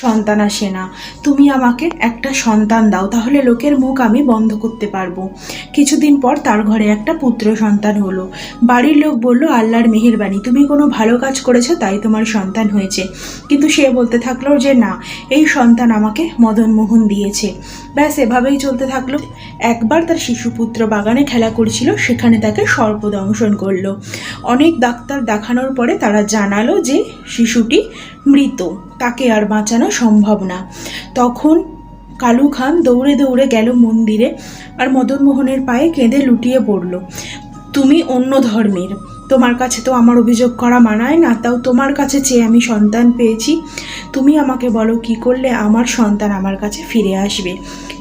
সন্তান আসে না। তুমি আমাকে একটা সন্তান দাও, তাহলে লোকের মুখ আমি বন্ধ করতে পারবো। কিছুদিন পর তার ঘরে একটা পুত্র সন্তান হলো। বাড়ির লোক বলল, আল্লাহর মেহেরবানি, তুমি কোনো ভালো কাজ করেছো তাই তোমার সন্তান হয়েছে। কিন্তু সে বলতে থাকলো যে না, এই সন্তান আমাকে মদন মোহন দিয়েছে। ব্যাস এভাবেই চলতে থাকলো। একবার তার শিশুপুত্র বাগানে খেলা করছিল, সেখানে তাকে সর্প দংশন করলো। অনেক ডাক্তার দেখানোর পরে তারা জানালো যে শিশুটি মৃত, তাকে আর বাঁচানো সম্ভব না। তখন কালু খান দৌড়ে দৌড়ে গেল মন্দিরে, আর মদন মোহনের পায়ে কেঁদে লুটিয়ে পড়ল। তুমি অন্য ধর্মের, তোমার কাছে তো আমার অভিযোগ করা মানায় না, তাও তোমার কাছে চেয়ে আমি সন্তান পেয়েছি। তুমি আমাকে বলো কি করলে আমার সন্তান আমার কাছে ফিরে আসবে।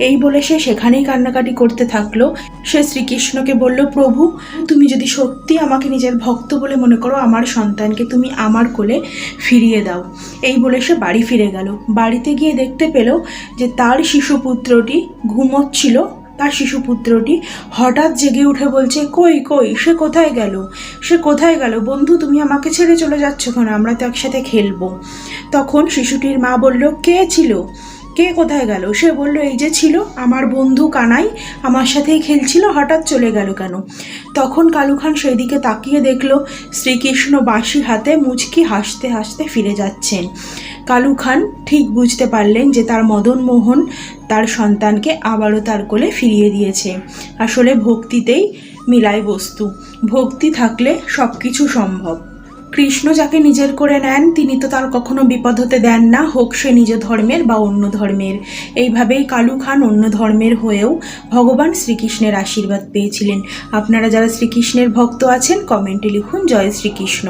এই বলে সে সেখানেই কান্নাকাটি করতে থাকলো। সে শ্রীকৃষ্ণকে বলল, প্রভু, তুমি যদি সত্যি আমাকে নিজের ভক্ত বলে মনে করো, আমার সন্তানকে তুমি আমার কোলে ফিরিয়ে দাও। এই বলে সে বাড়ি ফিরে গেল। বাড়িতে গিয়ে দেখতে পেল যে তার শিশুপুত্রটি ঘুমোচ্ছিল। তার শিশুপুত্রটি হঠাৎ জেগে উঠে বলছে, কই কই, সে কোথায় গেল, সে কোথায় গেল? বন্ধু, তুমি আমাকে ছেড়ে চলে যাচ্ছ কেন? আমরা তো একসাথে খেলবো। তখন শিশুটির মা বলল, কে ছিল, কে কোথায় গেল? সে বলল, এই যে ছিল আমার বন্ধু কানাই, আমার সাথেই খেলছিল, হঠাৎ চলে গেল কেন? তখন কালু খান সেই দিকে তাকিয়ে দেখল শ্রীকৃষ্ণ বাঁশি হাতে মুচকি হাসতে হাসতে ফিরে যাচ্ছেন। কালু খান ঠিক বুঝতে পারলেন যে তার মদন মোহন তার সন্তানকে আবারও তার কোলে ফিরিয়ে দিয়েছে। আসলে ভক্তিতেই মিলায় বস্তু, ভক্তি থাকলে সব কিছু সম্ভব। কৃষ্ণ যাকে নিজের করে নেন তিনি তো তার কখনো বিপদ হতে দেন না, হোক সে নিজ ধর্মের বা অন্য ধর্মের। এইভাবেই কালু খান অন্য ধর্মের হয়েও ভগবান শ্রীকৃষ্ণের আশীর্বাদ পেয়েছিলেন। আপনারা যারা শ্রীকৃষ্ণের ভক্ত আছেন কমেন্টে লিখুন, জয় শ্রীকৃষ্ণ।